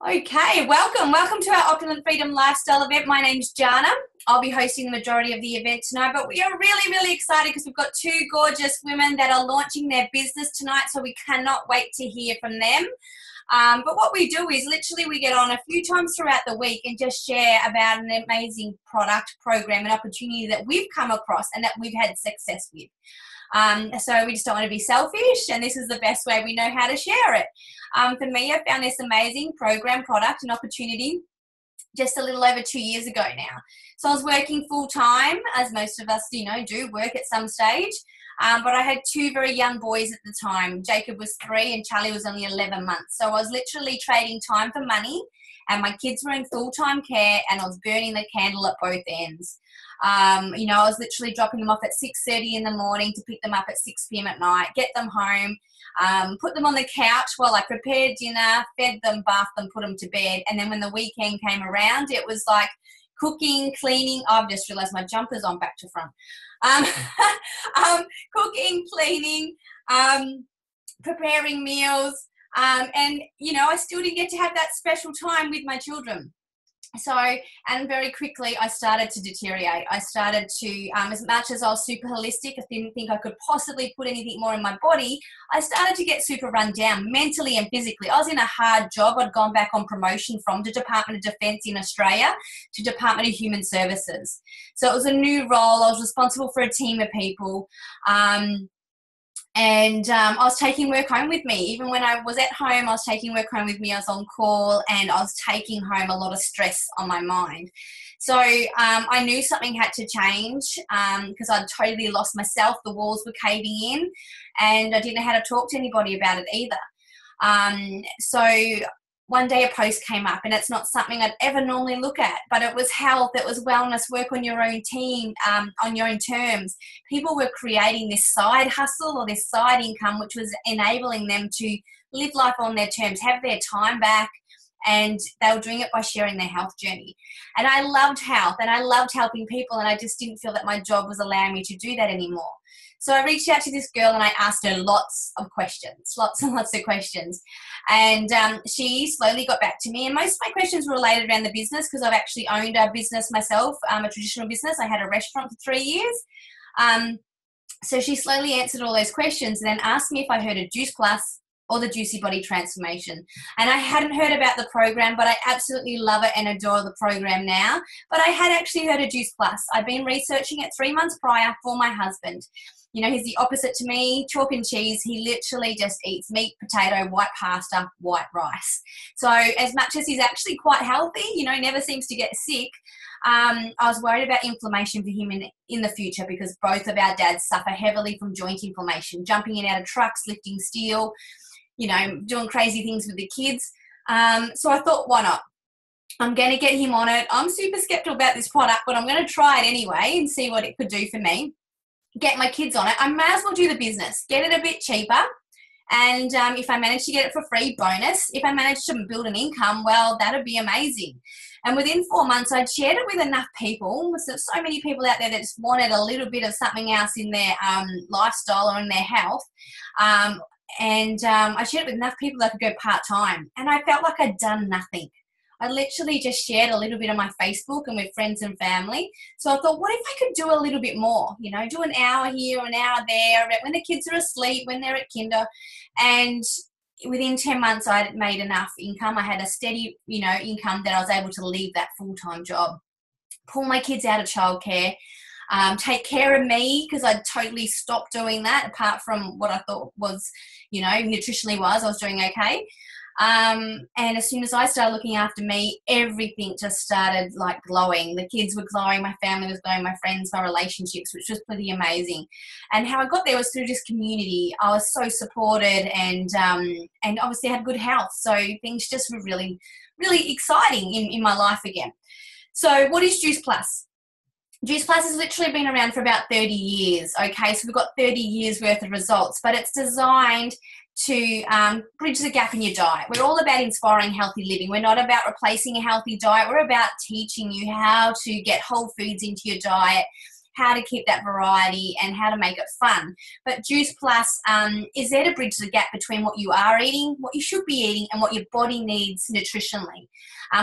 Okay, welcome to our Opulent Freedom Lifestyle event. My name's Jana. I'll be hosting the majority of the event tonight, but we are really excited because we've got two gorgeous women that are launching their business tonight, so we cannot wait to hear from them. But what we do is literally we get on a few times throughout the week and just share about an amazing product, program, and opportunity that we've come across and that we've had success with. So we just don't want to be selfish, and this is the best way we know how to share it. For me, I found this amazing program, product, and opportunity just a little over 2 years ago now. So I was working full-time, as most of us, do work at some stage. But I had two very young boys at the time. Jacob was 3 and Charlie was only 11 months. So I was literally trading time for money, and my kids were in full-time care, and I was burning the candle at both ends. I was literally dropping them off at 6:30 in the morning to pick them up at 6 p.m. at night, get them home, put them on the couch while I prepared dinner, fed them, bathed them, put them to bed. And then when the weekend came around, it was like cooking, cleaning. I've just realised my jumper's on back to front. Cooking, cleaning, preparing meals. And I still didn't get to have that special time with my children. So, and very quickly I started to deteriorate. I started to, as much as I was super holistic, I didn't think I could possibly put anything more in my body. I started to get super run down mentally and physically. I was in a hard job. I'd gone back on promotion from the Department of Defence in Australia to Department of Human Services. So it was a new role. I was responsible for a team of people. And I was taking work home with me. Even when I was at home, I was taking work home with me. I was on call, and I was taking home a lot of stress on my mind. So I knew something had to change because I'd totally lost myself. The walls were caving in, and I didn't know how to talk to anybody about it either. So one day a post came up, and it's not something I'd ever normally look at, but it was health, it was wellness, work on your own team, on your own terms. People were creating this side hustle or this side income, which was enabling them to live life on their terms, have their time back, and they were doing it by sharing their health journey. And I loved health, and I loved helping people, and I just didn't feel that my job was allowing me to do that anymore. So I reached out to this girl and I asked her lots and lots of questions. And she slowly got back to me. And most of my questions were related around the business because I've actually owned a business myself, a traditional business. I had a restaurant for 3 years. So she slowly answered all those questions and then asked me if I heard of Juice Plus or the Juicy Body Transformation. And I hadn't heard about the program, but I absolutely love it and adore the program now. But I had actually heard of Juice Plus. I'd been researching it 3 months prior for my husband. He's the opposite to me, chalk and cheese. He literally just eats meat, potato, white pasta, white rice. So as much as he's actually quite healthy, never seems to get sick, I was worried about inflammation for him in the future because both of our dads suffer heavily from joint inflammation, jumping in and out of trucks, lifting steel, doing crazy things with the kids. So I thought, why not? I'm going to get him on it. I'm super skeptical about this product, but I'm going to try it anyway and see what it could do for me. Get my kids on it. I may as well do the business, get it a bit cheaper, and if I manage to get it for free, bonus. If I manage to build an income, well, that'd be amazing. And within 4 months, I'd shared it with enough people. There's so many people out there that just wanted a little bit of something else in their lifestyle or in their health. I shared it with enough people that could go part-time, and I felt like I'd done nothing. I literally just shared a little bit on my Facebook and with friends and family. So I thought, what if I could do a little bit more? Do an hour here, an hour there, when the kids are asleep, when they're at kinder. And within 10 months, I had made enough income. I had a steady, income that I was able to leave that full-time job, pull my kids out of childcare, take care of me because I'd totally stopped doing that apart from what I thought was, nutritionally wise, I was doing okay. And as soon as I started looking after me, everything just started like glowing. The kids were glowing, my family was glowing, my friends, my relationships, which was pretty amazing. And how I got there was through this community. I was so supported and obviously I had good health. So things just were really, really exciting in my life again. So what is Juice Plus? Juice Plus has literally been around for about 30 years. Okay, so we've got 30 years worth of results, but it's designed to bridge the gap in your diet. We're all about inspiring healthy living. We're not about replacing a healthy diet. We're about teaching you how to get whole foods into your diet, how to keep that variety and how to make it fun. But Juice Plus is there to bridge the gap between what you are eating, what you should be eating, and what your body needs nutritionally,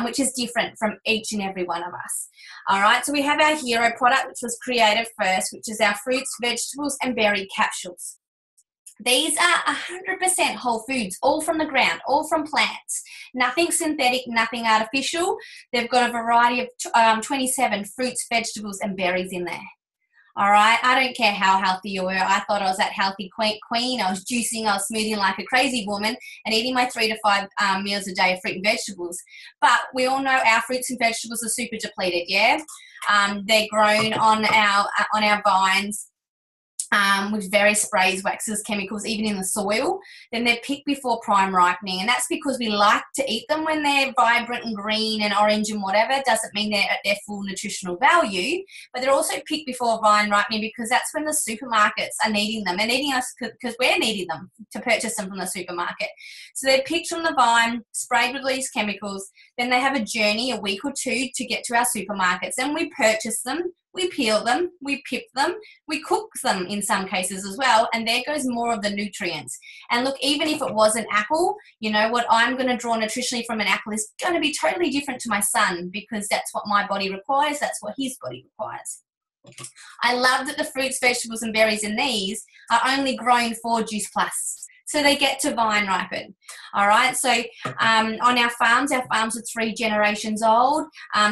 which is different from each and every one of us. All right, so we have our hero product, which was created first, which is our fruits, vegetables, and berry capsules. These are 100% whole foods, all from the ground, all from plants. Nothing synthetic, nothing artificial. They've got a variety of 27 fruits, vegetables, and berries in there. All right, I don't care how healthy you were. I thought I was that healthy queen. I was juicing, I was smoothing like a crazy woman and eating my 3 to 5 meals a day of fruit and vegetables. But we all know our fruits and vegetables are super depleted, yeah? They're grown on our vines. With various sprays, waxes, chemicals, even in the soil. Then they're picked before prime ripening, and that's because we like to eat them when they're vibrant and green and orange and whatever. It doesn't mean they're at their full nutritional value, but they're also picked before vine ripening because that's when the supermarkets are needing them. They're needing us because we're needing them to purchase them from the supermarket. So they're picked from the vine, sprayed with these chemicals. Then they have a journey, a week or two, to get to our supermarkets. Then we purchase them. We peel them, we pip them, we cook them in some cases as well, and there goes more of the nutrients. And look, even if it was an apple, you know, what I'm going to draw nutritionally from an apple is going to be totally different to my son because that's what my body requires, that's what his body requires. I love that the fruits, vegetables, and berries in these are only grown for Juice Plus. So they get to vine ripen. All right, so on our farms are 3 generations old.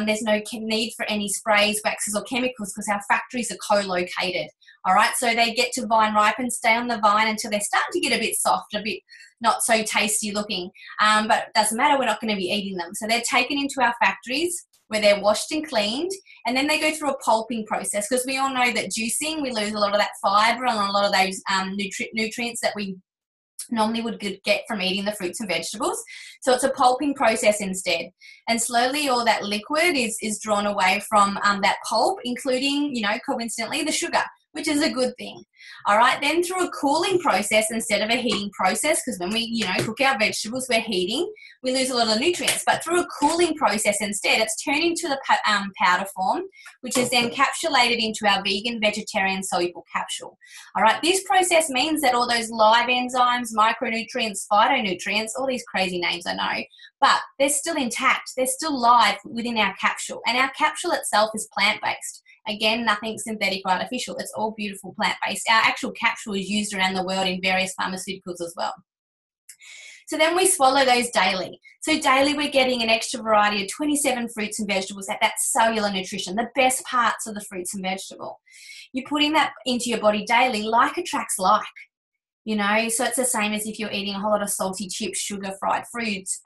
There's no need for any sprays, waxes, or chemicals because our factories are co-located. All right, so they get to vine ripen, stay on the vine until they're starting to get a bit soft, a bit not so tasty looking. But it doesn't matter, we're not going to be eating them. So they're taken into our factories where they're washed and cleaned, and then they go through a pulping process because we all know that juicing, we lose a lot of that fibre and a lot of those nutrients that we normally would get from eating the fruits and vegetables. So it's a pulping process instead. And slowly all that liquid is drawn away from that pulp, including, you know, coincidentally, the sugar, which is a good thing. All right, then through a cooling process instead of a heating process, because when we, you know, cook our vegetables, we're heating, we lose a lot of nutrients. But through a cooling process instead, it's turned into the powder form, which is then capsulated into our vegan, vegetarian, soluble capsule. All right, this process means that all those live enzymes, micronutrients, phytonutrients, all these crazy names I know, but they're still intact. They're still live within our capsule. And our capsule itself is plant-based. Again, nothing synthetic or artificial. It's all beautiful plant-based. Our actual capsule is used around the world in various pharmaceuticals as well. So then we swallow those daily. So daily we're getting an extra variety of 27 fruits and vegetables at that cellular nutrition, the best parts of the fruits and vegetable. You're putting that into your body daily, like attracts like. You know, so it's the same as if you're eating a whole lot of salty chips, sugar, fried foods.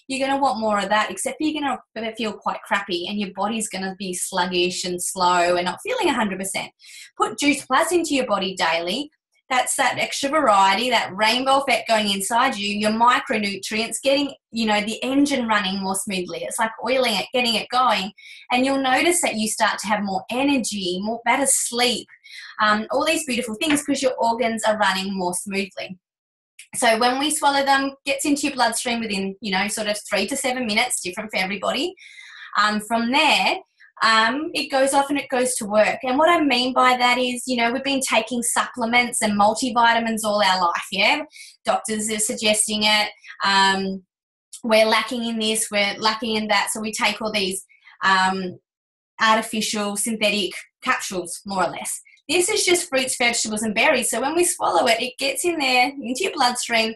You're going to want more of that, except you're going to feel quite crappy and your body's going to be sluggish and slow and not feeling 100%. Put Juice Plus into your body daily. That's that extra variety, that rainbow effect going inside you, your micronutrients, getting, you know, the engine running more smoothly. It's like oiling it, getting it going. And you'll notice that you start to have more energy, better sleep, all these beautiful things because your organs are running more smoothly. So when we swallow them, gets into your bloodstream within, you know, sort of 3 to 7 minutes, different for everybody. From there, it goes off and it goes to work. And what I mean by that is, you know, we've been taking supplements and multivitamins all our life, yeah? Doctors are suggesting it. We're lacking in this, we're lacking in that. So we take all these artificial synthetic capsules, more or less. This is just fruits, vegetables, and berries. So when we swallow it, it gets in there into your bloodstream,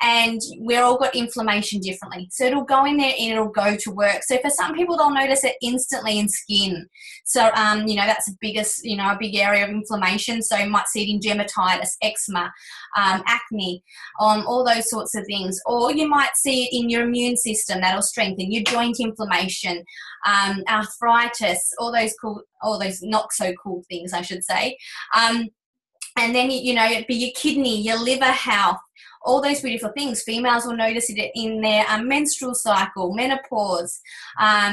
and we're all got inflammation differently. So it'll go in there and it'll go to work. So for some people, they'll notice it instantly in skin. So, you know, that's the biggest, you know, a big area of inflammation. So you might see it in dermatitis, eczema, acne, all those sorts of things. Or you might see it in your immune system. That'll strengthen your joint inflammation, arthritis, all those not so cool things, I should say. And then, you know, it'd be your kidney, your liver health, all those beautiful things. Females will notice it in their menstrual cycle, menopause,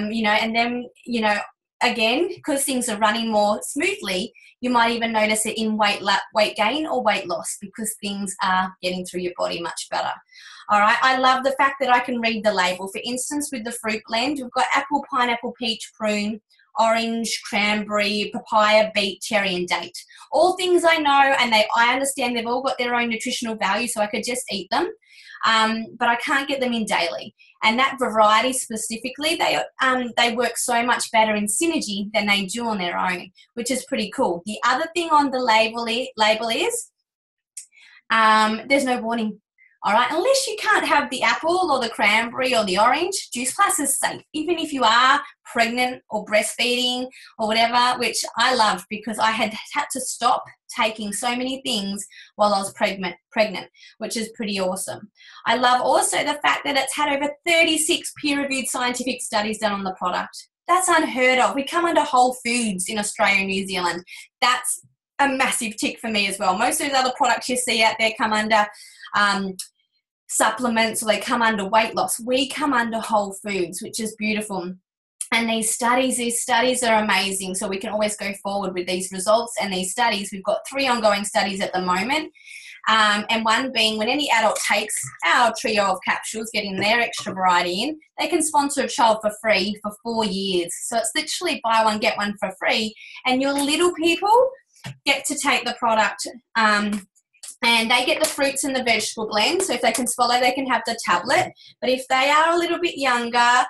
you know, and then, you know, again, because things are running more smoothly, you might even notice it in weight gain or weight loss because things are getting through your body much better. All right, I love the fact that I can read the label. For instance, with the fruit blend, we've got apple, pineapple, peach, prune, orange, cranberry, papaya, beet, cherry, and date. All things I know, and I understand they've all got their own nutritional value, so I could just eat them. But I can't get them in daily. And that variety specifically, they work so much better in synergy than they do on their own, which is pretty cool. The other thing on the label is there's no warning. All right, unless you can't have the apple or the cranberry or the orange, Juice Plus is safe. Even if you are pregnant or breastfeeding or whatever, which I love because I had to stop taking so many things while I was pregnant, which is pretty awesome. I love also the fact that it's had over 36 peer-reviewed scientific studies done on the product. That's unheard of. We come under Whole Foods in Australia and New Zealand. That's a massive tick for me as well. Most of those other products you see out there come under supplements, or they come under weight loss. We come under Whole Foods, which is beautiful. And these studies are amazing. So we can always go forward with these results and these studies. We've got 3 ongoing studies at the moment. And one being when any adult takes our trio of capsules, getting their extra variety in, they can sponsor a child for free for 4 years. So it's literally buy one, get one for free. And your little people get to take the product and they get the fruits and the vegetable blend. So if they can swallow, they can have the tablet. But if they are a little bit younger,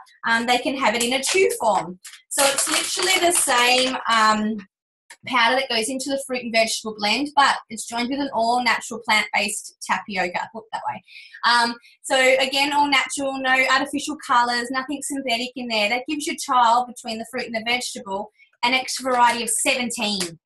they can have it in a chew form. So it's literally the same powder that goes into the fruit and vegetable blend, but it's joined with an all-natural plant-based tapioca, put that way. So again, all natural, no artificial colours, nothing synthetic in there. That gives your child, between the fruit and the vegetable, an extra variety of 17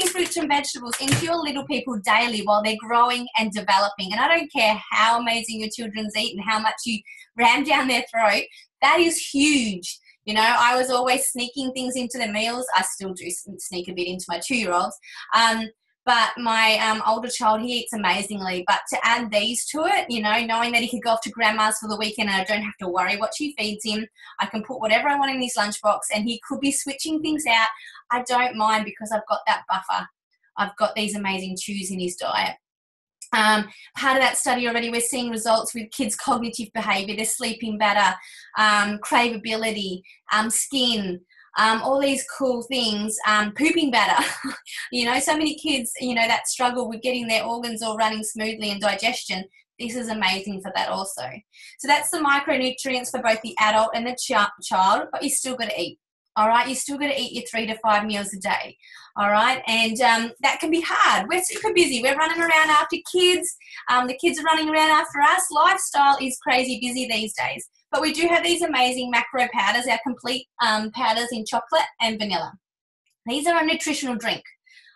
fruits and vegetables into your little people daily while they're growing and developing. And I don't care how amazing your children's eat and how much you ram down their throat, that is huge. You know, I was always sneaking things into the meals. I still do sneak a bit into my 2-year-olds. But my older child, he eats amazingly. But to add these to it, you know, knowing that he could go off to grandma's for the weekend and I don't have to worry what she feeds him. I can put whatever I want in his lunchbox and he could be switching things out. I don't mind because I've got that buffer. I've got these amazing chews in his diet. Part of that study already, we're seeing results with kids' cognitive behaviour, their sleeping better, craveability, skin, all these cool things, pooping better. You know, so many kids, you know, that struggle with getting their organs all running smoothly and digestion. This is amazing for that also. So that's the micronutrients for both the adult and the child, but you still got to eat. All right, you still got to eat your 3 to 5 meals a day. All right, and that can be hard. We're super busy. We're running around after kids. The kids are running around after us. Lifestyle is crazy busy these days. But we do have these amazing macro powders, our complete powders in chocolate and vanilla. These are a nutritional drink.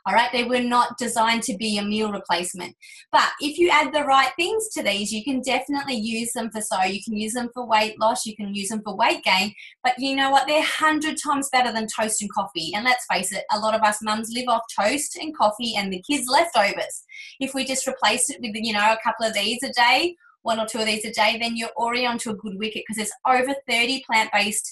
All right, they were not designed to be a meal replacement. But if you add the right things to these, you can definitely use them you can use them for weight loss, you can use them for weight gain. But you know what? They're 100 times better than toast and coffee. And let's face it, a lot of us mums live off toast and coffee and the kids' leftovers. If we just replace it with, you know, a couple of these a day, 1 or 2 of these a day, then you're already onto a good wicket because there's over 30 plant-based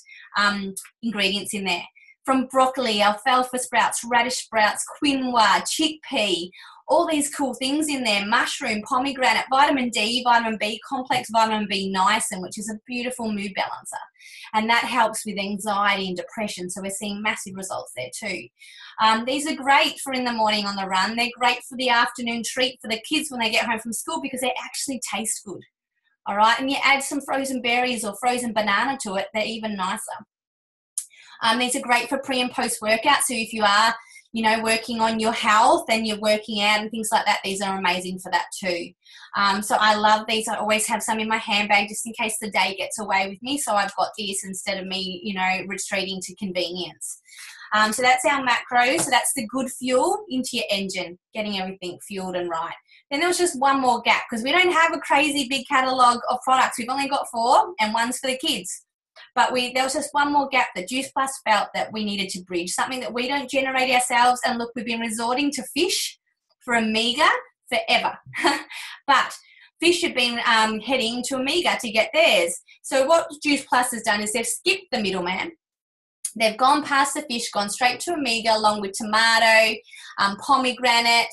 ingredients in there. From broccoli, alfalfa sprouts, radish sprouts, quinoa, chickpea, all these cool things in there, mushroom, pomegranate, vitamin D, vitamin B complex, vitamin B niacin, which is a beautiful mood balancer. And that helps with anxiety and depression. So we're seeing massive results there too. These are great for in the morning on the run. They're great for the afternoon treat for the kids when they get home from school because they actually taste good. All right. And you add some frozen berries or frozen banana to it, they're even nicer. These are great for pre and post workout. So if you are, you know, working on your health and you're working out and things like that, these are amazing for that too. So I love these. I always have some in my handbag just in case the day gets away with me. So I've got this instead of me, you know, retreating to convenience. So that's our macros. So that's the good fuel into your engine, getting everything fueled and right. Then there was just one more gap because we don't have a crazy big catalogue of products. We've only got 4 and one's for the kids. But there was just one more gap that Juice Plus felt that we needed to bridge, something that we don't generate ourselves. And look, we've been resorting to fish for omega forever. But fish have been heading to omega to get theirs. So what Juice Plus has done is they've skipped the middleman. They've gone past the fish, gone straight to omega along with tomato, pomegranate,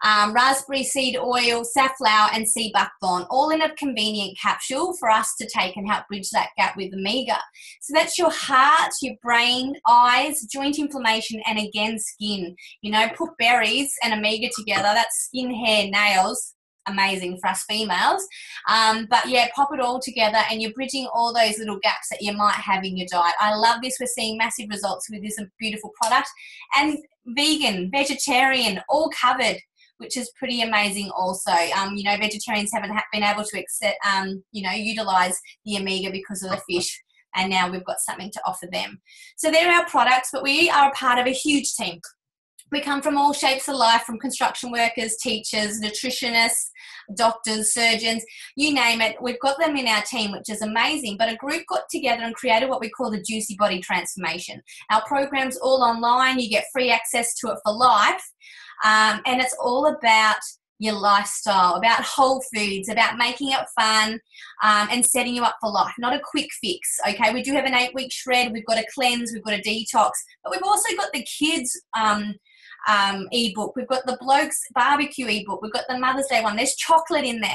raspberry seed oil, safflower, and sea buckthorn, all in a convenient capsule for us to take and help bridge that gap with omega. So that's your heart, your brain, eyes, joint inflammation, and again, skin. You know, put berries and omega together, that's skin, hair, nails. Amazing for us females. But yeah, pop it all together and you're bridging all those little gaps that you might have in your diet. I love this. We're seeing massive results with this beautiful product. And vegan, vegetarian, all covered, which is pretty amazing also. You know, vegetarians haven't been able to accept, you know, utilize the omega because of the fish. And now we've got something to offer them. So they're our products, but we are a part of a huge team. We come from all shapes of life, from construction workers, teachers, nutritionists, doctors, surgeons, you name it. We've got them in our team, which is amazing. But a group got together and created what we call the Juicy Body Transformation. Our program's all online. You get free access to it for life. And it's all about your lifestyle, about whole foods, about making it fun, and setting you up for life, not a quick fix. Okay, we do have an 8-week shred, we've got a cleanse, we've got a detox, but we've also got the kids ebook, we've got the blokes barbecue ebook, we've got the Mother's Day one, there's chocolate in there.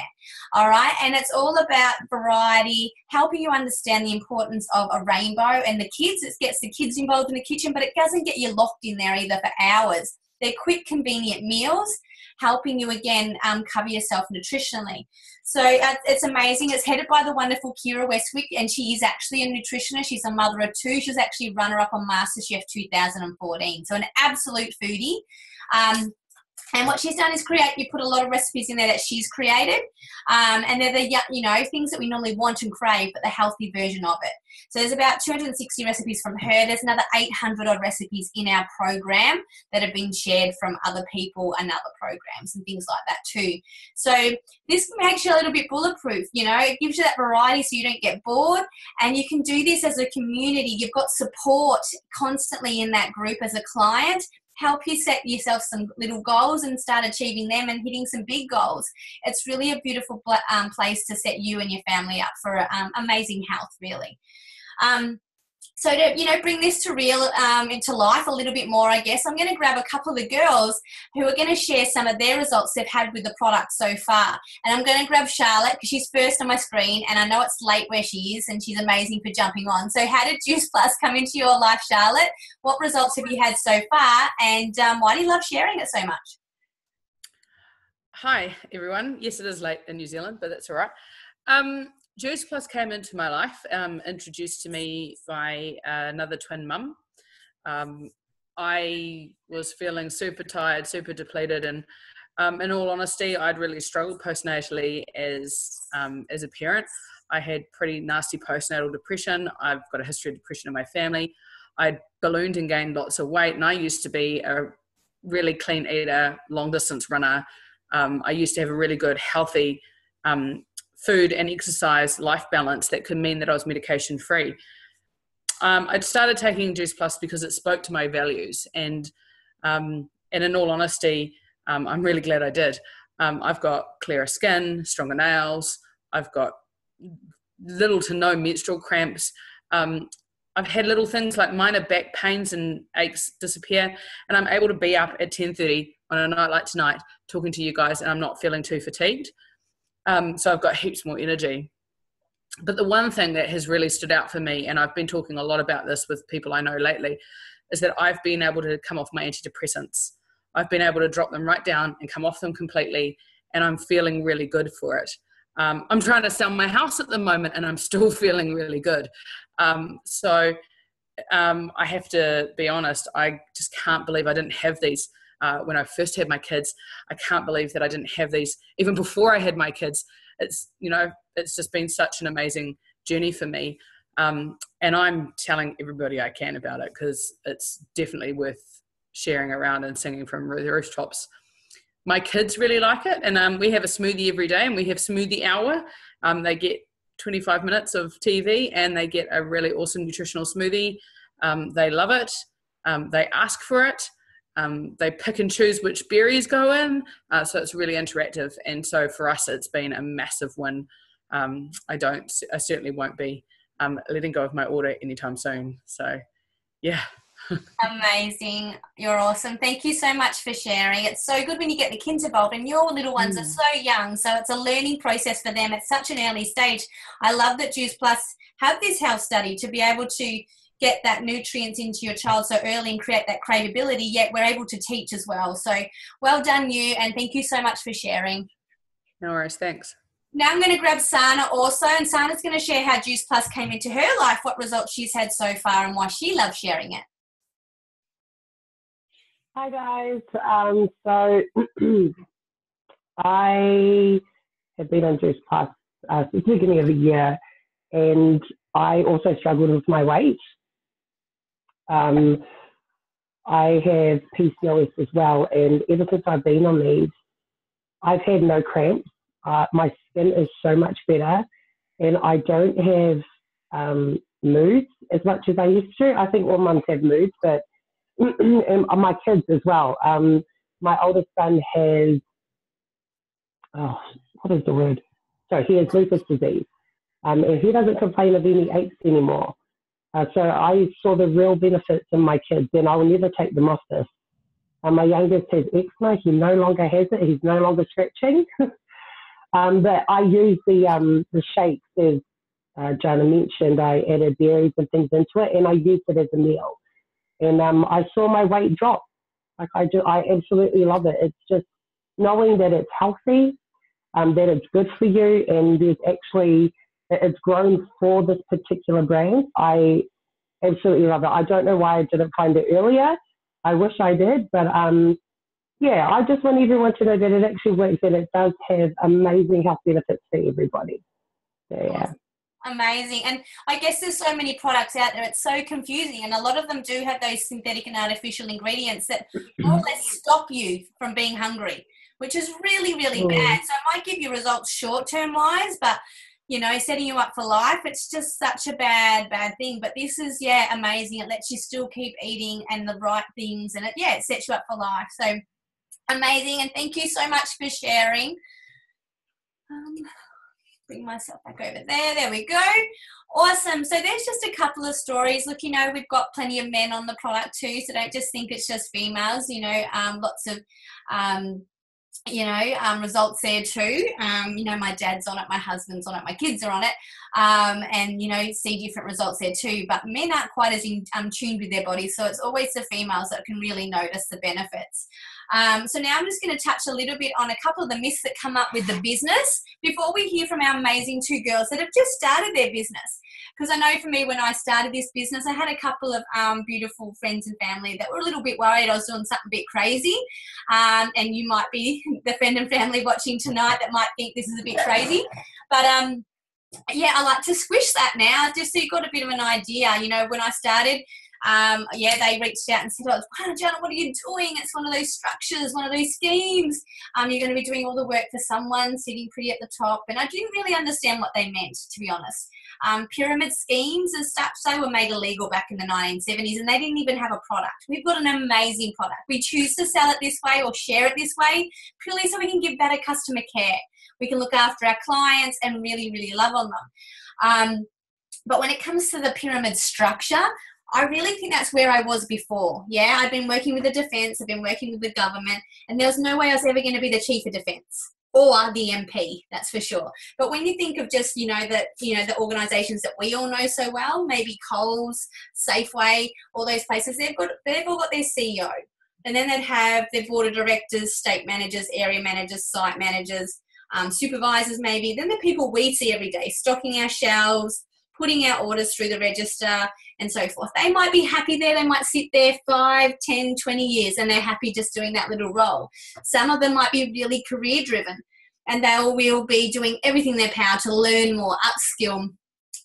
All right, and it's all about variety, helping you understand the importance of a rainbow. And the kids, it gets the kids involved in the kitchen, but it doesn't get you locked in there either for hours. They're quick, convenient meals, helping you, again, cover yourself nutritionally. So it's amazing. It's headed by the wonderful Kira Westwick, and she is actually a nutritionist. She's a mother of 2. She was actually runner-up on MasterChef 2014. So an absolute foodie. And what she's done is you put a lot of recipes in there that she's created. And they're the, you know, things that we normally want and crave, but the healthy version of it. So there's about 260 recipes from her. There's another 800 odd recipes in our program that have been shared from other people and other programs and things like that too. So this makes you a little bit bulletproof, you know, it gives you that variety so you don't get bored, and you can do this as a community. You've got support constantly in that group as a client. Help you set yourself some little goals and start achieving them and hitting some big goals. It's really a beautiful place to set you and your family up for amazing health, really. So to, you know, bring this to into life a little bit more, I guess, I'm going to grab a couple of the girls who are going to share some of their results they've had with the product so far. And I'm going to grab Charlotte because she's first on my screen, and I know it's late where she is, and she's amazing for jumping on. So how did Juice Plus come into your life, Charlotte? What results have you had so far, and why do you love sharing it so much? Hi, everyone. Yes, it is late in New Zealand, but that's all right. Juice Plus came into my life, introduced to me by another twin mum. I was feeling super tired, super depleted, and in all honesty, I'd really struggled postnatally as a parent. I had pretty nasty postnatal depression. I've got a history of depression in my family. I ballooned and gained lots of weight, and I used to be a really clean eater, long distance runner. I used to have a really good, healthy food and exercise life balance that could mean that I was medication free. I'd started taking Juice Plus because it spoke to my values, and in all honesty, I'm really glad I did. I've got clearer skin, stronger nails, I've got little to no menstrual cramps. I've had little things like minor back pains and aches disappear, and I'm able to be up at 10:30 on a night like tonight talking to you guys, and I'm not feeling too fatigued. So I've got heaps more energy. But the one thing that has really stood out for me, and I've been talking a lot about this with people I know lately, is that I've been able to come off my antidepressants. I've been able to drop them right down and come off them completely, and I'm feeling really good for it. I'm trying to sell my house at the moment, and I'm still feeling really good. So I have to be honest, I just can't believe I didn't have these when I first had my kids. I can't believe that I didn't have these even before I had my kids. It's, you know, it's just been such an amazing journey for me. And I'm telling everybody I can about it because it's definitely worth sharing around and singing from the rooftops. My kids really like it, and we have a smoothie every day, and we have smoothie hour. They get 25 minutes of TV, and they get a really awesome nutritional smoothie. They love it. They ask for it. They pick and choose which berries go in, so it's really interactive. And so for us, it's been a massive win. I certainly won't be letting go of my order anytime soon. So, yeah. Amazing. You're awesome. Thank you so much for sharing. It's so good when you get the kids involved, and your little ones are Mm. so young. So it's a learning process for them at such an early stage. I love that Juice Plus have this health study to be able to get that nutrients into your child so early and create that craveability, yet we're able to teach as well. So well done you, and thank you so much for sharing. No worries. Thanks. Now I'm going to grab Sana also, and Sana's going to share how Juice Plus came into her life, what results she's had so far, and why she loves sharing it. Hi guys. So I have been on Juice Plus since the beginning of the year, and I also struggled with my weight. I have PCOS as well, and ever since I've been on these, I've had no cramps. My skin is so much better, and I don't have moods as much as I used to. I think all mums have moods, but and my kids as well. My oldest son has, what is the word? So he has lupus disease, and he doesn't complain of any aches anymore. So I saw the real benefits in my kids, and I will never take them off this. My youngest has eczema. He no longer has it. He's no longer stretching. But I use the shakes, as Jana mentioned. I added berries and things into it, and I used it as a meal. And I saw my weight drop. Like I absolutely love it. It's just knowing that it's healthy, that it's good for you, and it's grown for this particular brand. I absolutely love it. I don't know why I didn't find it earlier. I wish I did, but yeah, I just want everyone to know that it actually works and it does have amazing health benefits for everybody. So, yeah. Amazing. And I guess there's so many products out there, it's so confusing, and a lot of them do have those synthetic and artificial ingredients that more or less stop you from being hungry, which is really, really bad. So it might give you results short-term wise, but setting you up for life, it's just such a bad thing. But this is, amazing. It lets you still keep eating and the right things, and it sets you up for life. So amazing, and thank you so much for sharing. Bring myself back over there. There we go. Awesome. So there's just a couple of stories. Look, we've got plenty of men on the product too, so don't just think it's just females. Lots of results there too. My dad's on it, my husband's on it, my kids are on it, and see different results there too. But men aren't quite as tuned with their bodies, so it's always the females that can really notice the benefits. So now I'm just going to touch a little bit on a couple of the myths that come up with the business before we hear from our amazing two girls that have just started their business. Because I know for me, when I started this business, I had a couple of beautiful friends and family that were a little bit worried I was doing something a bit crazy. And you might be the friend and family watching tonight that might think this is a bit crazy. But I like to squish that now, just so you've got a bit of an idea. When I started, they reached out and said, "Wow, Jana, what are you doing? It's one of those structures, one of those schemes. You're going to be doing all the work for someone sitting pretty at the top." And I didn't really understand what they meant, to be honest. Pyramid schemes and stuff, they were made illegal back in the 1970s, and they didn't even have a product. We've got an amazing product. We choose to sell it this way or share it this way purely so we can give better customer care. We can look after our clients and really, really love on them. But when it comes to the pyramid structure, I really think that's where I was before. Yeah, I've been working with the defence, I've been working with the government, and there was no way I was ever going to be the Chief of Defence or the MP, that's for sure. But when you think of just, the organisations that we all know so well, maybe Coles, Safeway, all those places, they've all got their CEO. And then they'd have their board of directors, state managers, area managers, site managers, supervisors maybe. Then the people we see every day, stocking our shelves, putting our orders through the register and so forth. They might be happy there. They might sit there 5, 10, 20 years and they're happy just doing that little role. Some of them might be really career driven and they will be doing everything in their power to learn more, upskill,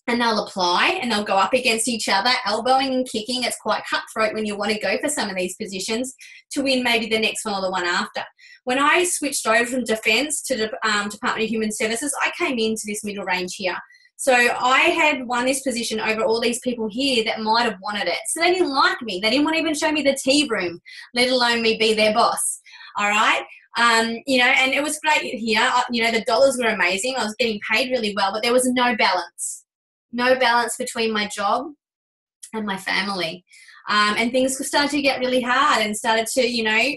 and they'll apply and they'll go up against each other, elbowing and kicking. It's quite cutthroat when you want to go for some of these positions to win maybe the next one or the one after. When I switched over from Defence to the Department of Human Services, I came into this middle range here. So I had won this position over all these people here that might have wanted it. So they didn't like me. They didn't want to even show me the tea room, let alone me be their boss. All right. And it was great here. The dollars were amazing. I was getting paid really well, but there was no balance between my job and my family. And things started to get really hard and started to, you know,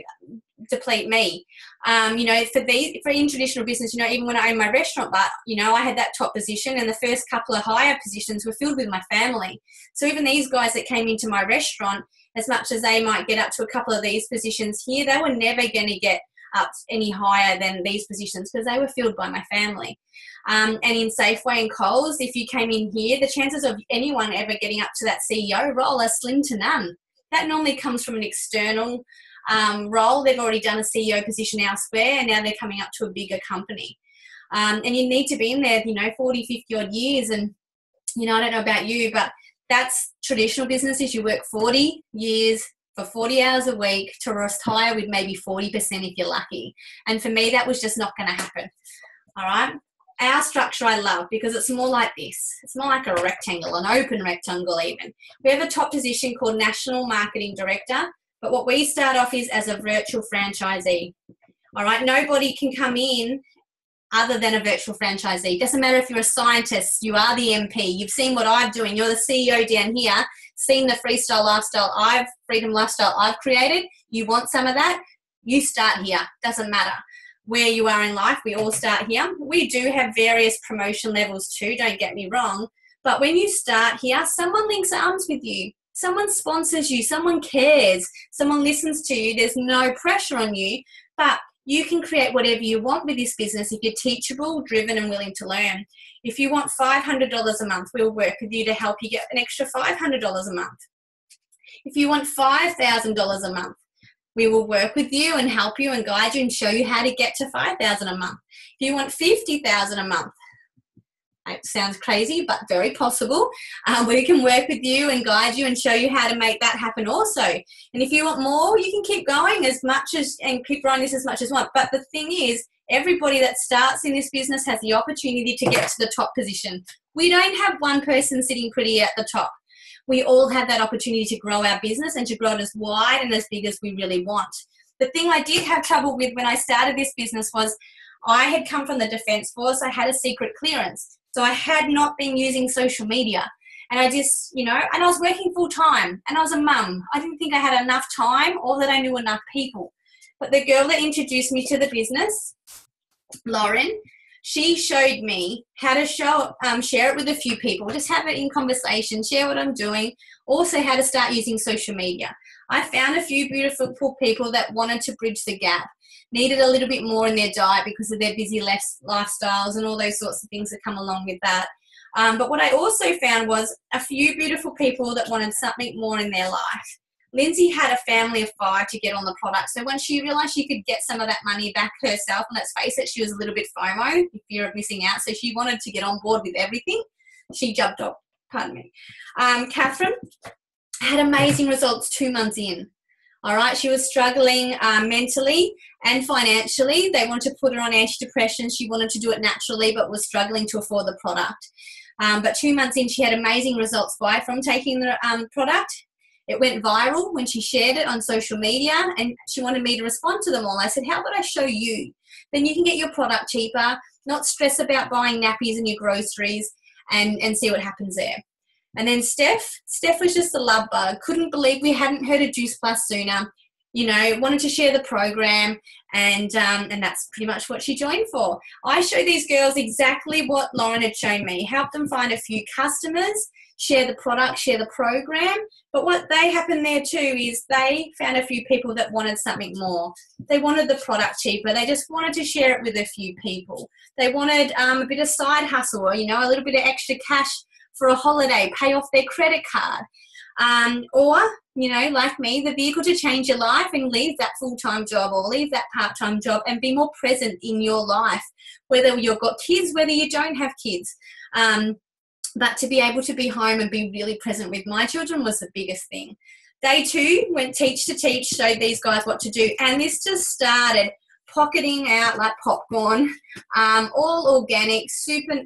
deplete me. You know, for in traditional business, you know, even when I owned my restaurant, but, you know, I had that top position, and the first couple of higher positions were filled with my family. So even these guys that came into my restaurant, as much as they might get up to a couple of these positions here, they were never going to get up any higher than these positions because they were filled by my family. And in Safeway and Coles, if you came in here, the chances of anyone ever getting up to that CEO role are slim to none. That normally comes from an external role. They've already done a CEO position elsewhere, and now they're coming up to a bigger company. And you need to be in there, you know, 40, 50 odd years. And, you know, I don't know about you, but that's traditional businesses. You work 40 years for 40 hours a week to retire with maybe 40% if you're lucky. And for me, that was just not going to happen. All right. Our structure I love because it's more like this. It's more like a rectangle, an open rectangle even. We have a top position called National Marketing Director, but what we start off is as a virtual franchisee. All right. Nobody can come in other than a virtual franchisee. Doesn't matter if you're a scientist, you are the MP, you've seen what I'm doing, you're the CEO down here, seen the freedom lifestyle I've created, you want some of that, you start here. Doesn't matter where you are in life, we all start here. We do have various promotion levels too, don't get me wrong, but when you start here, someone links arms with you, someone sponsors you, someone cares, someone listens to you, there's no pressure on you, but you can create whatever you want with this business if you're teachable, driven, and willing to learn. If you want $500 a month, we'll work with you to help you get an extra $500 a month. If you want $5,000 a month, we will work with you and help you and guide you and show you how to get to $5,000 a month. If you want $50,000 a month, it sounds crazy, but very possible. We can work with you and guide you and show you how to make that happen also. And if you want more, you can keep going and keep growing this as much as you want. But the thing is, everybody that starts in this business has the opportunity to get to the top position. We don't have one person sitting pretty at the top. We all have that opportunity to grow our business and to grow it as wide and as big as we really want. The thing I did have trouble with when I started this business was I had come from the Defence Force. I had a secret clearance. So I had not been using social media, and I just, you know, and I was working full time, and I was a mum. I didn't think I had enough time or that I knew enough people. But the girl that introduced me to the business, Lauren, she showed me how to share it with a few people, just have it in conversation, share what I'm doing, also how to start using social media. I found a few beautiful people that wanted to bridge the gap, needed a little bit more in their diet because of their busy lifestyles and all those sorts of things that come along with that. But what I also found was a few beautiful people that wanted something more in their life. Lindsay had a family of 5 to get on the product. So when she realised she could get some of that money back herself, and let's face it, she was a little bit FOMO, fear of missing out. So she wanted to get on board with everything. She jumped off. Pardon me. Catherine had amazing results 2 months in. All right, she was struggling mentally and financially. They wanted to put her on antidepressants. She wanted to do it naturally, but was struggling to afford the product. But 2 months in, she had amazing results from taking the product. It went viral when she shared it on social media, and she wanted me to respond to them all. I said, how about I show you? Then you can get your product cheaper, not stress about buying nappies and your groceries, and see what happens there. And then Steph was just a love bug. Couldn't believe we hadn't heard of Juice Plus sooner. You know, wanted to share the program, and that's pretty much what she joined for. I show these girls exactly what Lauren had shown me. Help them find a few customers, share the product, share the program. But what they happened there too is they found a few people that wanted something more. They wanted the product cheaper. They just wanted to share it with a few people. They wanted a bit of side hustle, or, you know, a little bit of extra cash for a holiday, pay off their credit card. Or, you know, like me, the vehicle to change your life and leave that full-time job or leave that part-time job and be more present in your life, whether you've got kids, whether you don't have kids. But to be able to be home and be really present with my children was the biggest thing. Day 2, went teach to teach, showed these guys what to do. And this just started pocketing out like popcorn, all organic, super,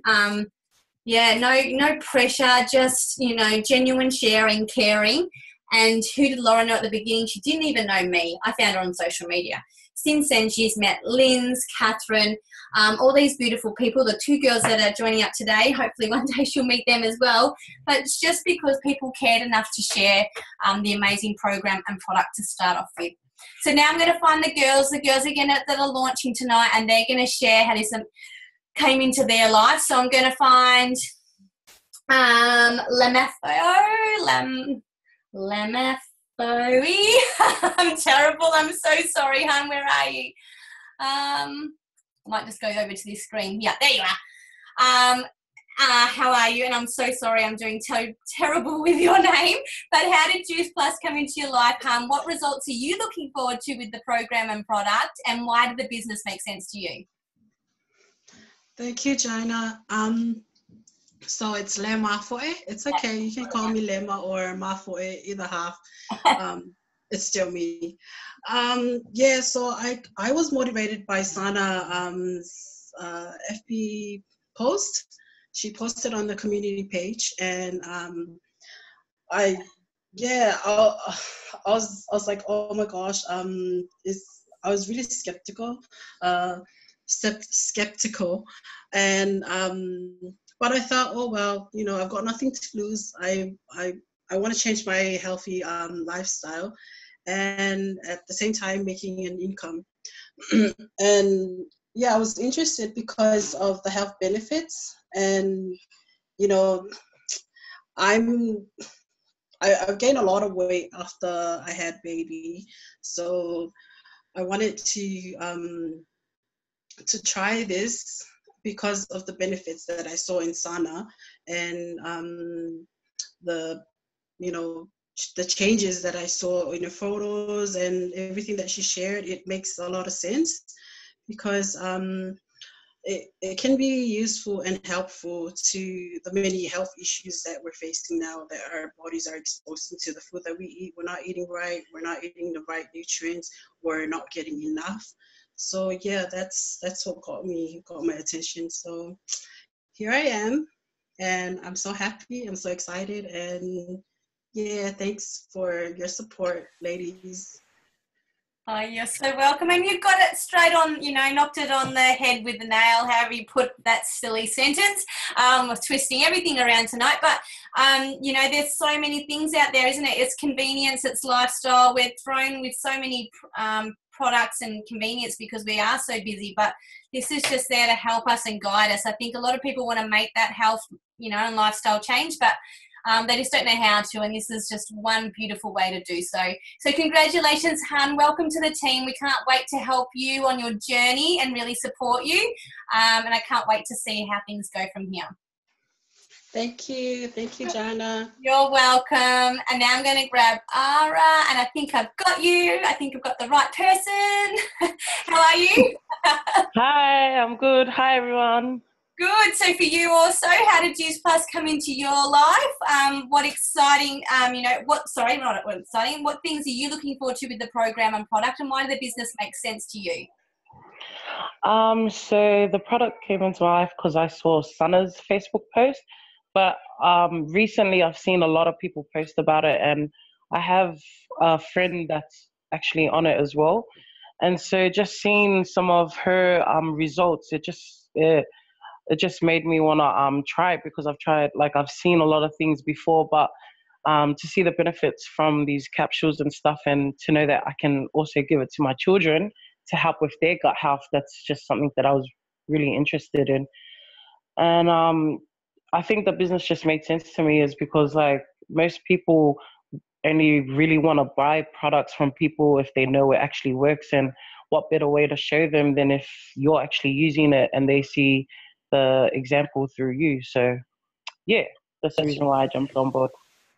no pressure, just, you know, genuine sharing, caring. And who did Laura know at the beginning? She didn't even know me. I found her on social media. Since then, she's met Lynn's, Catherine, all these beautiful people, the 2 girls that are joining up today. Hopefully one day she'll meet them as well. But it's just because people cared enough to share the amazing program and product to start off with. So now I'm going to find the girls. The girls again that are launching tonight, and they're going to share how this came into their life. So I'm going to find Lemethoi. I'm terrible. I'm so sorry, hon. Where are you? I might just go over to this screen. Yeah, there you are. How are you? And I'm so sorry I'm doing terrible with your name. But how did Juice Plus come into your life, hon? What results are you looking forward to with the program and product? And why did the business make sense to you? Thank you, Jaina. So it's Le Mafoe. It's okay. You can call me Lema or Mafoe, either half. It's still me. Yeah, so I was motivated by Sana's FB post. She posted on the community page, and I was like, oh my gosh, I was really skeptical, and but I thought, oh well, you know, I've got nothing to lose. I want to change my healthy lifestyle, and at the same time making an income. And yeah, I was interested because of the health benefits, and you know, I've gained a lot of weight after I had baby, so I wanted to try this because of the benefits that I saw in Sana, and the the changes that I saw in the photos and everything that she shared. It makes a lot of sense because it can be useful and helpful to the many health issues that we're facing now, that our bodies are exposed to the food that we eat. We're not eating right, we're not eating the right nutrients, we're not getting enough. So yeah, that's what got my attention. So here I am, and I'm so happy, I'm so excited, and yeah, thanks for your support, ladies. Oh, you're so welcome. And you got it straight on, you know, knocked it on the head with the nail, however you put that silly sentence. Was twisting everything around tonight. But, you know, there's so many things out there, isn't it? It's convenience, it's lifestyle. We're thrown with so many products and convenience because we are so busy. But this is just there to help us and guide us. I think a lot of people want to make that health, you know, and lifestyle change, but they just don't know how to, and this is just one beautiful way to do so. So congratulations, hun. Welcome to the team. We can't wait to help you on your journey and really support you. And I can't wait to see how things go from here. Thank you. Thank you, Jana. You're welcome. And now I'm going to grab Ara, and I think I've got you. I think I've got the right person. How are you? Hi, I'm good. Hi, everyone. Good. So for you also, how did Juice Plus come into your life? What exciting, what things are you looking forward to with the program and product, and why did the business make sense to you? So the product came into my life because I saw Sana's Facebook post, but recently I've seen a lot of people post about it, and I have a friend that's actually on it as well. And so just seeing some of her results, it just made me want to try it, because I've seen a lot of things before, but to see the benefits from these capsules and stuff, and to know that I can also give it to my children to help with their gut health, that's just something that I was really interested in. And I think the business just made sense to me is because most people only really want to buy products from people if they know it actually works, and what better way to show them than if you're actually using it and they see the example through you. So yeah, that's the reason why I jumped on board.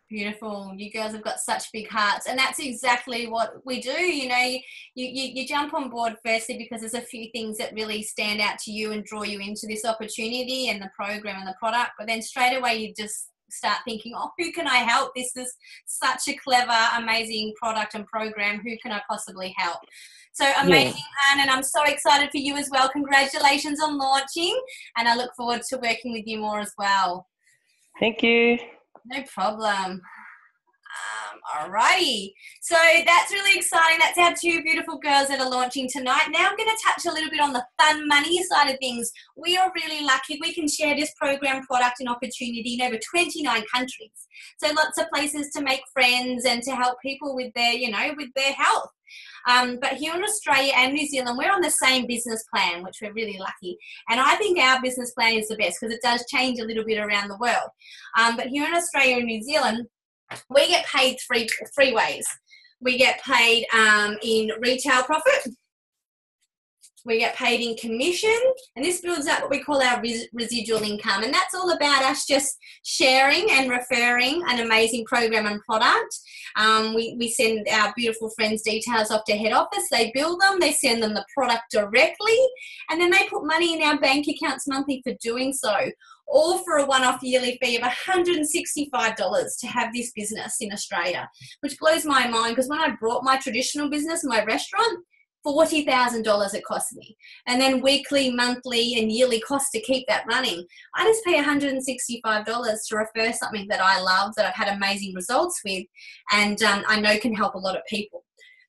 Beautiful. You girls have got such big hearts, and that's exactly what we do. You know, you jump on board firstly because there's a few things that really stand out to you and draw you into this opportunity and the program and the product, but then straight away you just start thinking, oh, who can I help? This is such a clever, amazing product and program. Who can I possibly help? So amazing, Anne, and I'm so excited for you as well. Congratulations on launching, and I look forward to working with you more as well. Thank you. No problem. Alrighty, so that's really exciting. That's our two beautiful girls that are launching tonight. Now I'm going to touch a little bit on the fun money side of things. We are really lucky. We can share this program, product and opportunity in over 29 countries. So lots of places to make friends and to help people with their, with their health. But here in Australia and New Zealand, we're on the same business plan, which we're really lucky. And I think our business plan is the best because it does change a little bit around the world. But here in Australia and New Zealand, we get paid three ways. We get paid in retail profit. We get paid in commission, and this builds up what we call our residual income. And that's all about us just sharing and referring an amazing program and product. We send our beautiful friends details off to head office. They build them, they send them the product directly, and then they put money in our bank accounts monthly for doing so, all for a one-off yearly fee of $165 to have this business in Australia, which blows my mind because when I brought my traditional business, my restaurant, $40,000 it cost me. And then weekly, monthly and yearly costs to keep that running. I just pay $165 to refer something that I love, that I've had amazing results with, and I know can help a lot of people.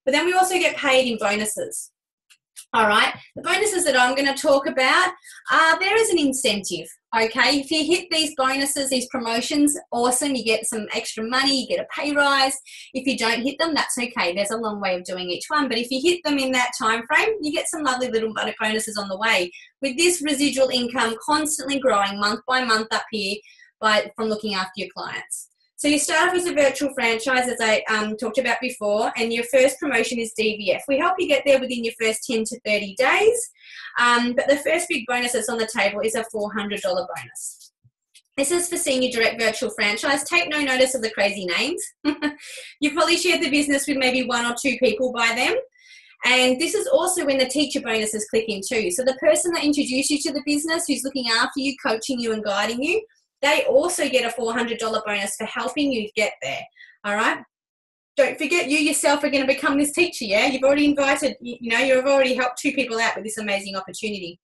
But then we also get paid in bonuses. All right, the bonuses that I'm going to talk about, there is an incentive, okay? If you hit these bonuses, these promotions, awesome, you get some extra money, you get a pay rise. If you don't hit them, that's okay. There's a long way of doing each one, but if you hit them in that time frame, you get some lovely little bonuses on the way. With this residual income constantly growing month by month up here from looking after your clients. So you start off as a virtual franchise, as I talked about before, and your first promotion is DVF. We help you get there within your first 10 to 30 days, but the first big bonus that's on the table is a $400 bonus. This is for senior direct virtual franchise. Take no notice of the crazy names. You probably shared the business with maybe 1 or 2 people by then. And this is also when the teacher bonuses click in too. So the person that introduced you to the business, who's looking after you, coaching you and guiding you, they also get a $400 bonus for helping you get there, all right? Don't forget, you yourself are going to become this teacher, yeah? You've already invited, you've already helped 2 people out with this amazing opportunity.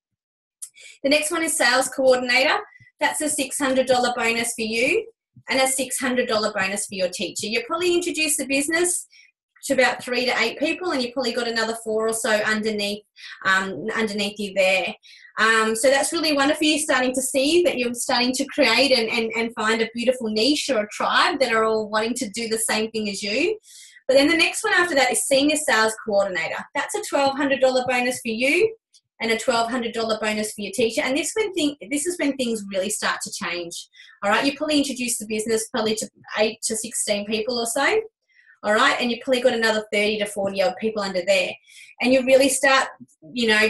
The next one is sales coordinator. That's a $600 bonus for you and a $600 bonus for your teacher. You probably introduced the business to about 3 to 8 people, and you probably got another 4 or so underneath you there. So that's really wonderful. You're starting to see that you're starting to create and find a beautiful niche or a tribe that are all wanting to do the same thing as you. But then the next one after that is senior sales coordinator. That's a $1,200 bonus for you and a $1,200 bonus for your teacher. And this is when things really start to change. All right, you probably introduced the business probably to 8 to 16 people or so. All right, and you've probably got another 30 to 40 odd people under there. And you really start,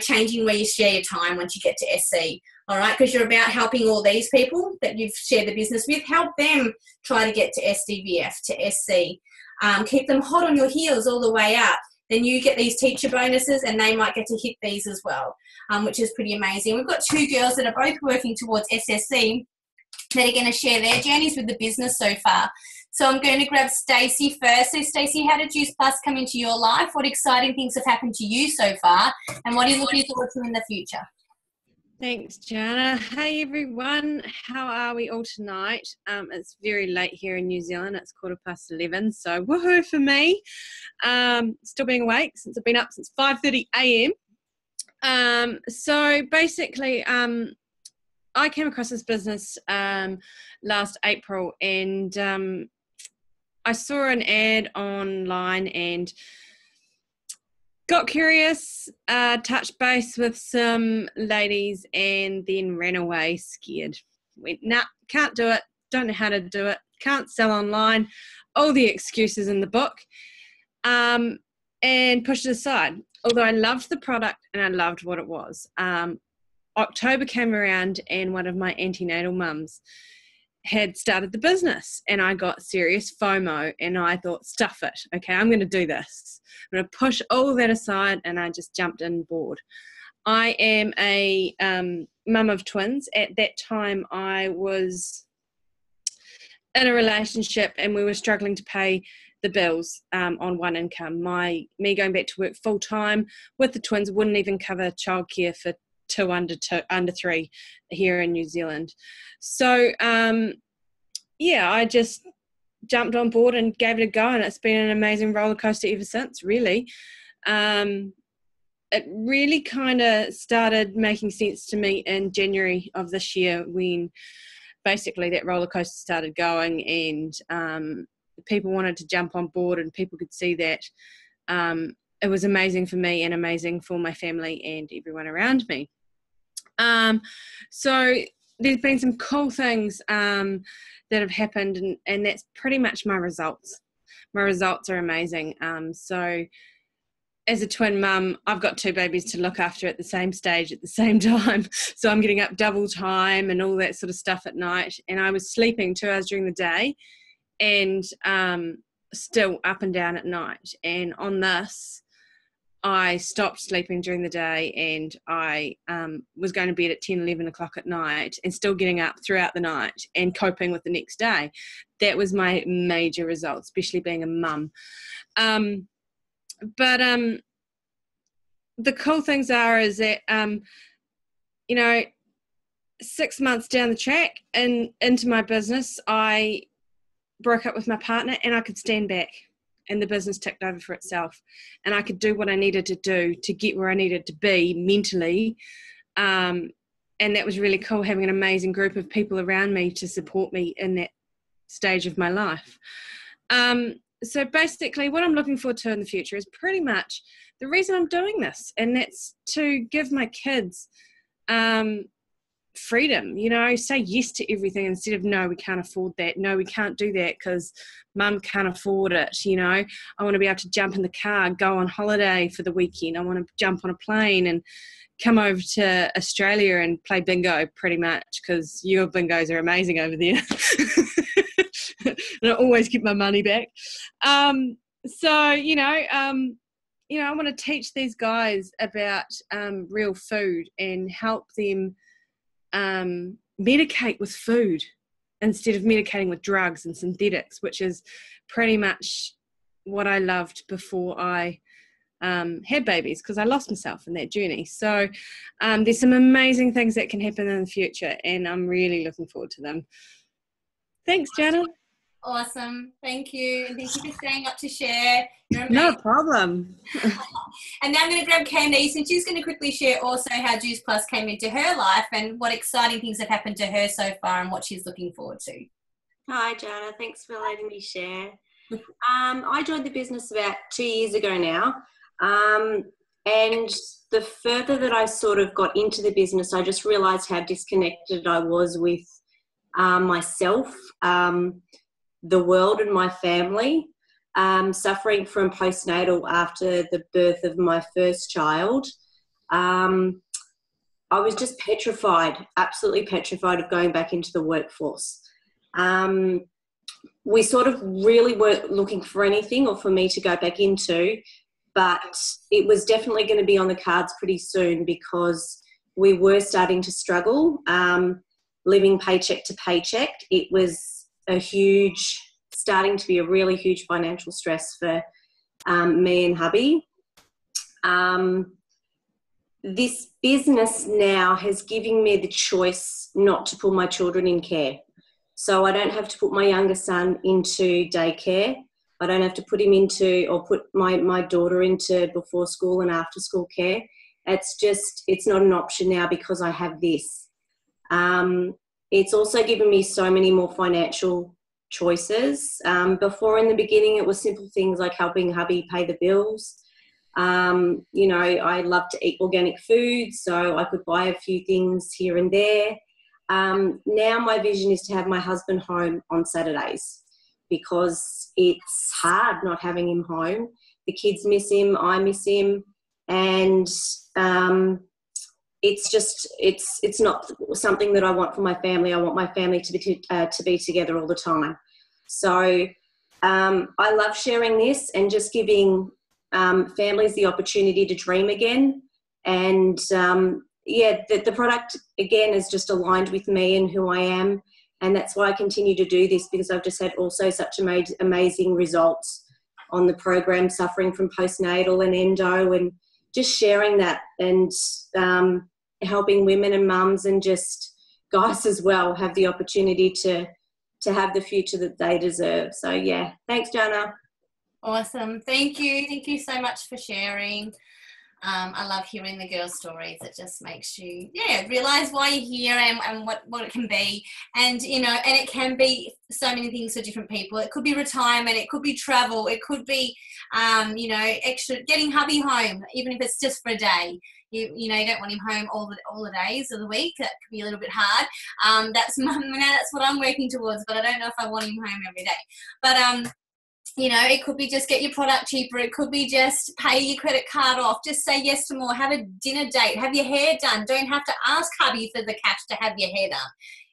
changing where you share your time once you get to SC. All right, because you're about helping all these people that you've shared the business with, help them try to get to SDVF, to SC. Keep them hot on your heels all the way up. Then you get these teacher bonuses and they might get to hit these as well, which is pretty amazing. We've got 2 girls that are both working towards SSC that are going to share their journeys with the business so far. So I'm going to grab Stacey first. So Stacey, how did Juice Plus come into your life? What exciting things have happened to you so far? And what are you looking forward to in the future? Thanks, Jana. Hey, everyone. How are we all tonight? It's very late here in New Zealand. It's 11:15, so woohoo for me. Still being awake since I've been up since 5:30 a.m. So basically, I came across this business last April, and I saw an ad online and got curious, touched base with some ladies, and then ran away scared. Went, nah, can't do it, don't know how to do it, can't sell online, all the excuses in the book, and pushed it aside. Although I loved the product and I loved what it was. October came around and one of my antenatal mums had started the business, and I got serious FOMO, and I thought, stuff it, okay, I'm going to do this. I'm going to push all that aside, and I just jumped in board. I am a mum of twins. At that time, I was in a relationship and we were struggling to pay the bills on one income. Me going back to work full time with the twins wouldn't even cover childcare for two under 3 here in New Zealand. So I just jumped on board and gave it a go, and it's been an amazing roller coaster ever since, really. It really kind of started making sense to me in January of this year, when basically that roller coaster started going, and people wanted to jump on board, and people could see that it was amazing for me and amazing for my family and everyone around me. So there's been some cool things that have happened, and that's pretty much my results. My results are amazing. So as a twin mum, I've got 2 babies to look after at the same stage at the same time. So I'm getting up double time and all that sort of stuff at night. And I was sleeping 2 hours during the day and still up and down at night. And on this, I stopped sleeping during the day, and I was going to bed at 10, 11 o'clock at night and still getting up throughout the night and coping with the next day. That was my major result, especially being a mum. But the cool things is that, 6 months down the track and into my business, I broke up with my partner, and I could stand back, and the business ticked over for itself, and I could do what I needed to do to get where I needed to be mentally. And that was really cool, having an amazing group of people around me to support me in that stage of my life. So basically what I'm looking forward to in the future is pretty much the reason I'm doing this, and that's to give my kids freedom, say yes to everything instead of no, we can't afford that, no, we can't do that because mum can't afford it. I want to be able to jump in the car, go on holiday for the weekend. I want to jump on a plane and come over to Australia and play bingo, pretty much, because your bingos are amazing over there. And I always get my money back. I want to teach these guys about real food and help them medicate with food instead of medicating with drugs and synthetics, which is pretty much what I loved before I had babies, because I lost myself in that journey. So there's some amazing things that can happen in the future, and I'm really looking forward to them. Thanks, Jana. Awesome. Thank you. And thank you for staying up to share. No problem. And now I'm going to grab Candice, and she's going to quickly share also how Juice Plus came into her life and what exciting things have happened to her so far and what she's looking forward to. Hi, Jana. Thanks for letting me share. I joined the business about 2 years ago now. And the further that I sort of got into the business, I just realised how disconnected I was with myself, the world and my family, suffering from postnatal after the birth of my first child. I was just petrified, absolutely petrified of going back into the workforce. We sort of really weren't looking for anything or for me to go back into, but it was definitely going to be on the cards pretty soon because we were starting to struggle, living paycheck to paycheck. It was starting to be a really huge financial stress for me and hubby. This business now has given me the choice not to put my children in care. So I don't have to put my younger son into daycare. I don't have to put him into, or put my daughter into before school and after school care. It's not an option now because I have this. It's also given me so many more financial choices. Before, in the beginning, it was simple things like helping hubby pay the bills. I love to eat organic food, so I could buy a few things here and there. Now my vision is to have my husband home on Saturdays because it's hard not having him home. The kids miss him, I miss him, and it's not something that I want for my family. I want my family to be together all the time. So I love sharing this and just giving families the opportunity to dream again. And the product again is just aligned with me and who I am, and that's why I continue to do this, because I've just had also such amazing results on the program, suffering from postnatal and endo, and just sharing that and helping women and mums and just guys as well have the opportunity to to have the future that they deserve. So yeah, thanks, Jana. Awesome. Thank you. Thank you so much for sharing. I love hearing the girls' stories. It just makes you, realise why you're here and what it can be. And, and it can be so many things for different people. It could be retirement. It could be travel. It could be, extra, getting hubby home, even if it's just for a day. You don't want him home all the days of the week. That could be a little bit hard. That's what I'm working towards, but I don't know if I want him home every day. But, it could be just get your product cheaper. It could be just pay your credit card off. Just say yes to more. Have a dinner date. Have your hair done. Don't have to ask hubby for the cash to have your hair done.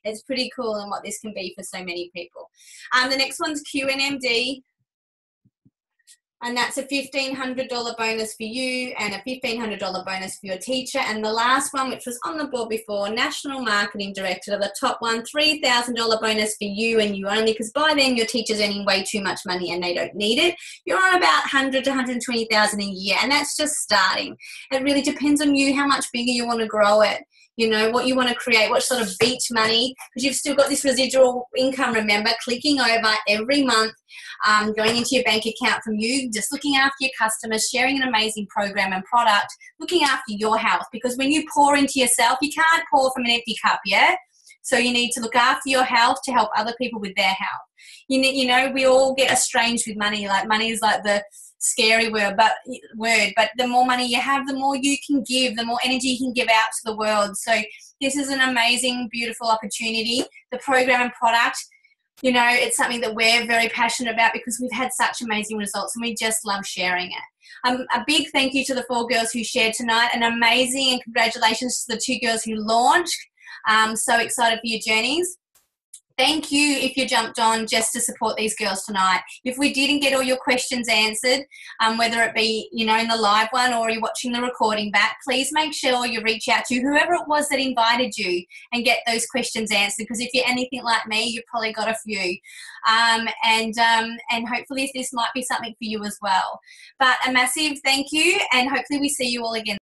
It's pretty cool and what this can be for so many people. The next one's QNMD. And that's a $1,500 bonus for you and a $1,500 bonus for your teacher. And the last one, which was on the board before, National Marketing Director, the top one, $3,000 bonus for you and you only, because by then your teacher's earning way too much money and they don't need it. You're on about $100,000 to $120,000 a year, and that's just starting. It really depends on you how much bigger you want to grow it. What you want to create, what sort of beach money, because you've still got this residual income, remember, clicking over every month, going into your bank account from you, just looking after your customers, sharing an amazing program and product, looking after your health, because when you pour into yourself, you can't pour from an empty cup, yeah? So you need to look after your health to help other people with their health. We all get estranged with money. Like, money is like the scary word, but the more money you have, the more you can give, the more energy you can give out to the world. So this is an amazing, beautiful opportunity. The program and product, it's something that we're very passionate about because we've had such amazing results and we just love sharing it. A big thank you to the 4 girls who shared tonight, and amazing and congratulations to the 2 girls who launched. So excited for your journeys. Thank you if you jumped on just to support these girls tonight. If we didn't get all your questions answered, whether it be, in the live one or you're watching the recording back, please make sure you reach out to whoever it was that invited you and get those questions answered, because if you're anything like me, you've probably got a few. And hopefully this might be something for you as well. But a massive thank you, and hopefully we see you all again